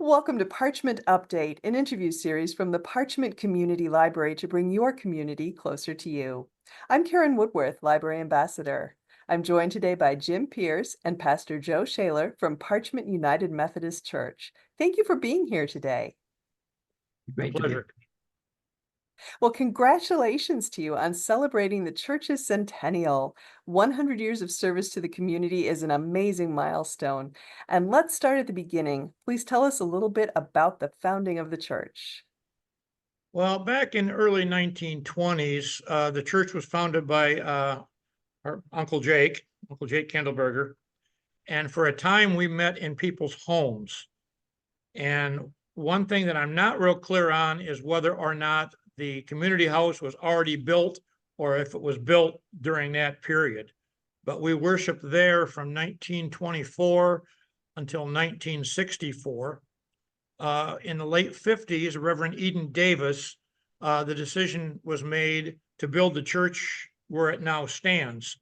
Welcome to Parchment Update, an interview series from the Parchment Community Library to bring your community closer to you. I'm Karen Woodworth, Library Ambassador. I'm joined today by Jim Pierce and Pastor Joe Shaler from Parchment United Methodist Church. Thank you for being here today. A Great to be pleasure. Well, congratulations to you on celebrating the church's centennial. 100 years of service to the community is an amazing milestone. And let's start at the beginning. Please tell us a little bit about the founding of the church. Well, back in early 1920s, the church was founded by our Uncle Jake Kendallberger. And for a time, we met in people's homes. And one thing that I'm not real clear on is whether or not the community house was already built or if it was built during that period. But we worshiped there from 1924 until 1964. In the late 50s, Reverend Eden Davis, the decision was made to build the church where it now stands.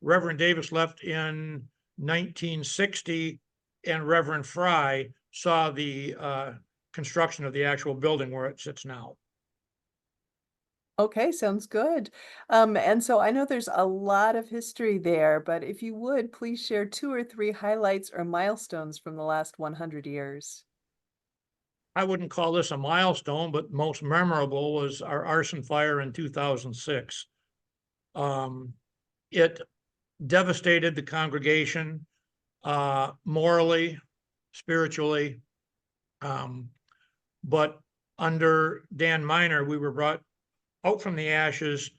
Reverend Davis left in 1960, and Reverend Fry saw the construction of the actual building where it sits now. Okay, sounds good. And so I know there's a lot of history there, but if you would, please share two or three highlights or milestones from the last 100 years. I wouldn't call this a milestone, but most memorable was our arson fire in 2006. It devastated the congregation morally, spiritually. But under Dan Miner, we were brought out from the ashes,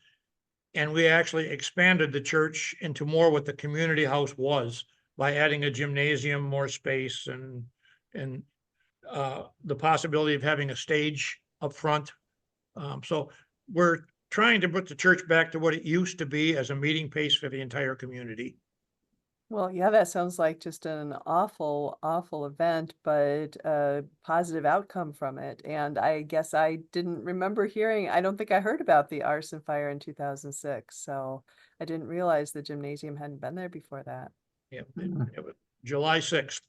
and we actually expanded the church into more what the community house was by adding a gymnasium, more space, and the possibility of having a stage up front. So we're trying to put the church back to what it used to be as a meeting place for the entire community. Well, yeah, that sounds like just an awful, awful event, but a positive outcome from it. And I guess I didn't remember hearing, I don't think I heard about the arson fire in 2006. So I didn't realize the gymnasium hadn't been there before that. Yeah, it was July 6th.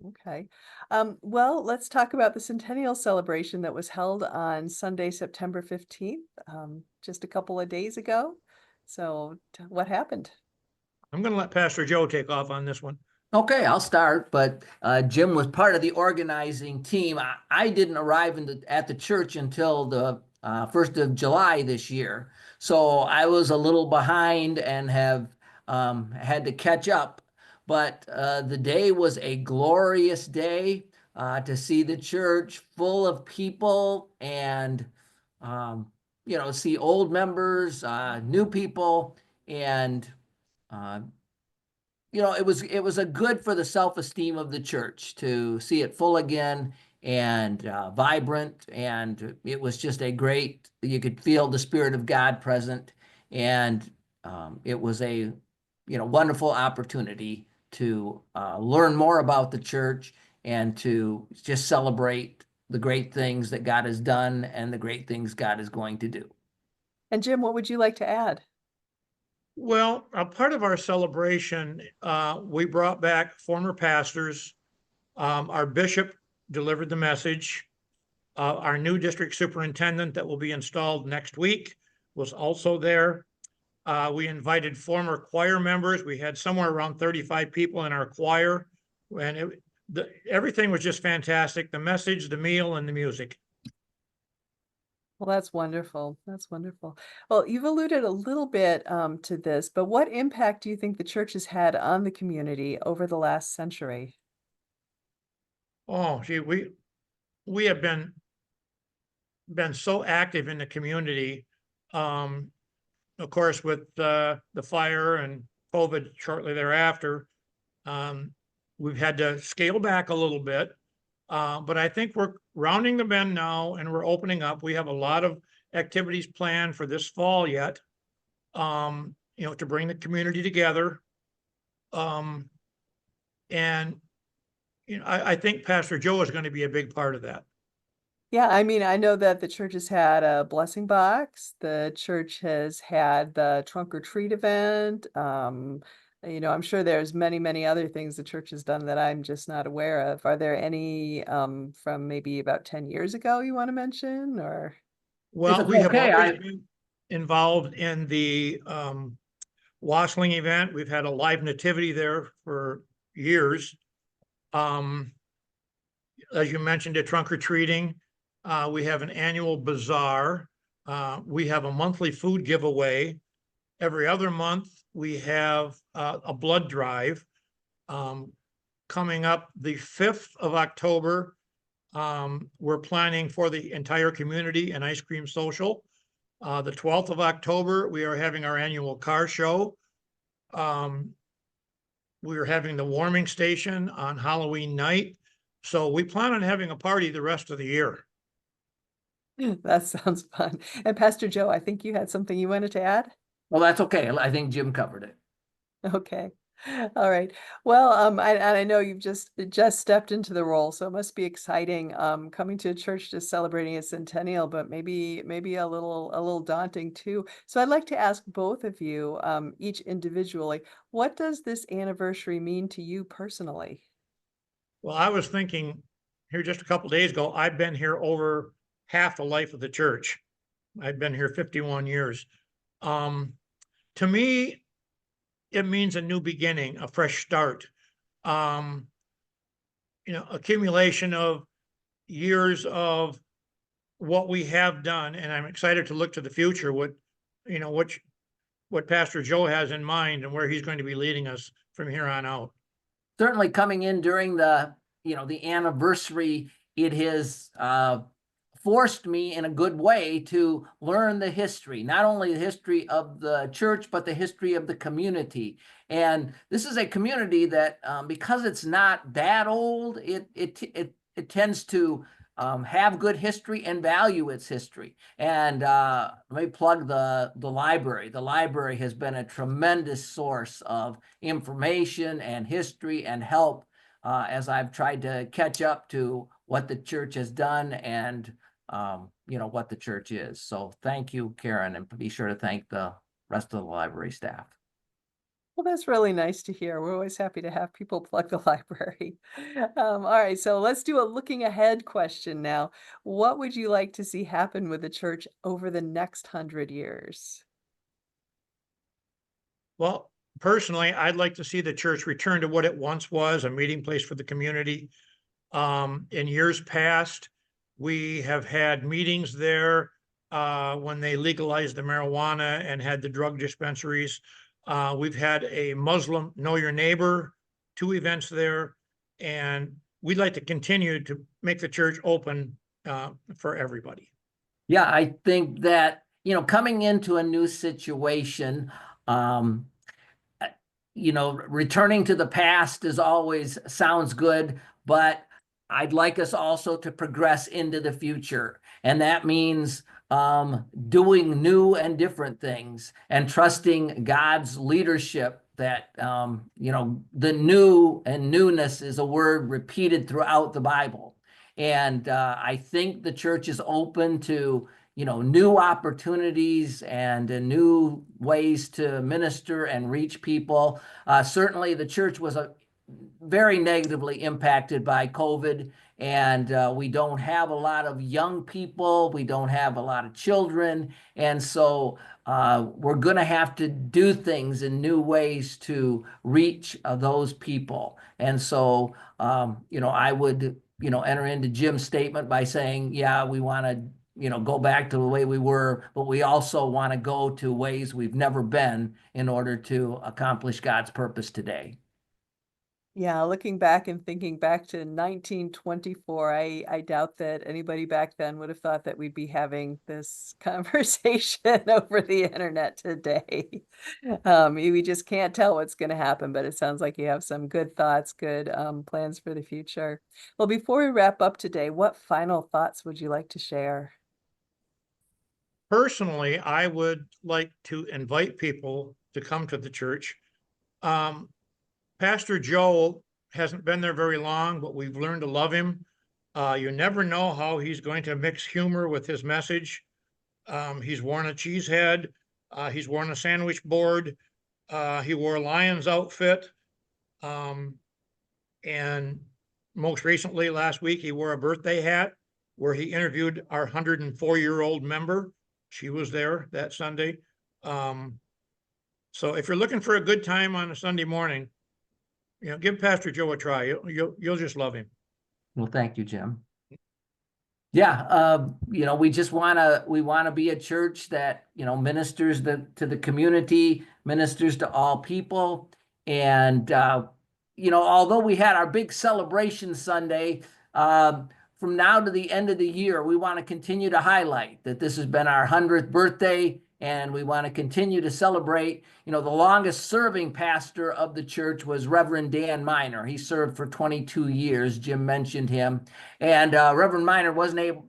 Okay. Well, let's talk about the Centennial celebration that was held on Sunday, September 15th, just a couple of days ago. So what happened? I'm going to let Pastor Joe take off on this one. Okay, I'll start, but Jim was part of the organizing team. I didn't arrive at the church until the 1st of July this year, so I was a little behind and have had to catch up. But the day was a glorious day to see the church full of people and see old members, new people, and uh, it was a good for the self-esteem of the church to see it full again and vibrant, and it was just a great. You could feel the Spirit of God present, and it was a wonderful opportunity to learn more about the church and to just celebrate the great things that God has done and the great things God is going to do. And Jim, what would you like to add? Well, a part of our celebration, we brought back former pastors. Our bishop delivered the message. Our new district superintendent that will be installed next week was also there. We invited former choir members. We had somewhere around 35 people in our choir, and everything was just fantastic. The message, the meal, and the music. Well, that's wonderful. That's wonderful. Well, you've alluded a little bit to this, but what impact do you think the church has had on the community over the last century? Oh, gee, we have been so active in the community. Of course, with the fire and COVID shortly thereafter, we've had to scale back a little bit. But I think we're rounding the bend now and we're opening up. We have a lot of activities planned for this fall yet, to bring the community together. And I think Pastor Joe is going to be a big part of that. Yeah, I mean, I know that the church has had a blessing box. The church has had the trunk or treat event. You know, I'm sure there's many, many other things the church has done that I'm just not aware of. Are there any from maybe about 10 years ago you want to mention, or? If Well, it's we have okay, always been involved in the Wassling event. We've had a live nativity there for years. As you mentioned, a trunk or treating. We have an annual bazaar. We have a monthly food giveaway. Every other month, we have a blood drive. Coming up the 5th of October, we're planning for the entire community an ice cream social. The 12th of October, we are having our annual car show. We are having the warming station on Halloween night. So we plan on having a party the rest of the year. That sounds fun. And Pastor Joe, I think you had something you wanted to add? well, that's okay. I think Jim covered it. Okay. All right. Well, I know you've just stepped into the role, so it must be exciting coming to a church just celebrating a centennial, but maybe a little daunting too. So I'd like to ask both of you, each individually, what does this anniversary mean to you personally? Well, I was thinking here just a couple days ago, I've been here over half the life of the church. I've been here 51 years. Um, to me, it means a new beginning, a fresh start. Um, accumulation of years of what we have done, and I'm excited to look to the future, what Pastor Joe has in mind and where he's going to be leading us from here on out. Certainly coming in during the anniversary, it has forced me in a good way to learn the history, not only the history of the church, but the history of the community. And this is a community that, because it's not that old, it tends to have good history and value its history. And let me plug the library. The library has been a tremendous source of information and history and help as I've tried to catch up to what the church has done and what the church is. So thank you, Karen, and be sure to thank the rest of the library staff. Well, that's really nice to hear. We're always happy to have people plug the library. All right, so let's do a looking ahead question now. What would you like to see happen with the church over the next 100 years? Well, personally, I'd like to see the church return to what it once was, a meeting place for the community. In years past, we have had meetings there when they legalized the marijuana and had the drug dispensaries. We've had a Muslim Know Your Neighbor, 2 events there, and we'd like to continue to make the church open for everybody. Yeah, I think that, coming into a new situation, returning to the past is always sounds good, but I'd like us also to progress into the future. And that means doing new and different things and trusting God's leadership that, the new and newness is a word repeated throughout the Bible. And I think the church is open to new opportunities and new ways to minister and reach people. Certainly, the church was very negatively impacted by COVID, and we don't have a lot of young people. We don't have a lot of children, and so we're going to have to do things in new ways to reach those people. And so, I would, enter into Jim's statement by saying, yeah, we want to go back to the way we were, but we also want to go to ways we've never been in order to accomplish God's purpose today. Yeah, looking back and thinking back to 1924, I doubt that anybody back then would have thought that we'd be having this conversation over the internet today. We just can't tell what's going to happen, but it sounds like you have some good thoughts, good plans for the future. Well, before we wrap up today, what final thoughts would you like to share? Personally, I would like to invite people to come to the church. Pastor Joel hasn't been there very long, but we've learned to love him. You never know how he's going to mix humor with his message. He's worn a cheese head. He's worn a sandwich board. He wore a Lions outfit. And most recently, last week, he wore a birthday hat where he interviewed our 104-year-old member. She was there that Sunday. So if you're looking for a good time on a Sunday morning, give Pastor Joe a try. You'll just love him. Well, thank you, Jim. Yeah, we just want to be a church that, ministers to the community, ministers to all people. And, although we had our big celebration Sunday, from now to the end of the year, we want to continue to highlight that this has been our 100th birthday, and we want to continue to celebrate. The longest serving pastor of the church was Reverend Dan Miner. He served for 22 years. Jim mentioned him. And Reverend Miner wasn't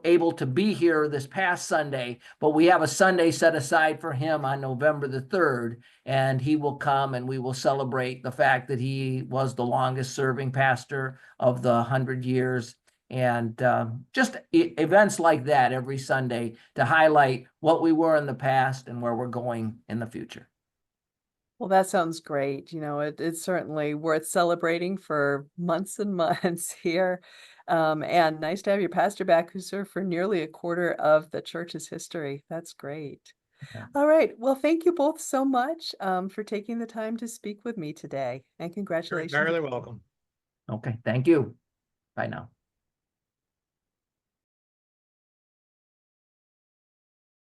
able to be here this past Sunday, but we have a Sunday set aside for him on November the 3rd, and he will come and we will celebrate the fact that he was the longest serving pastor of the 100 years. And just events like that every Sunday to highlight what we were in the past and where we're going in the future. Well, that sounds great. It's certainly worth celebrating for months and months here. And nice to have your pastor back who served for nearly a quarter of the church's history. That's great. Yeah. All right. Well, thank you both so much for taking the time to speak with me today. And You're congratulations. entirely welcome. Okay, thank you. Bye now.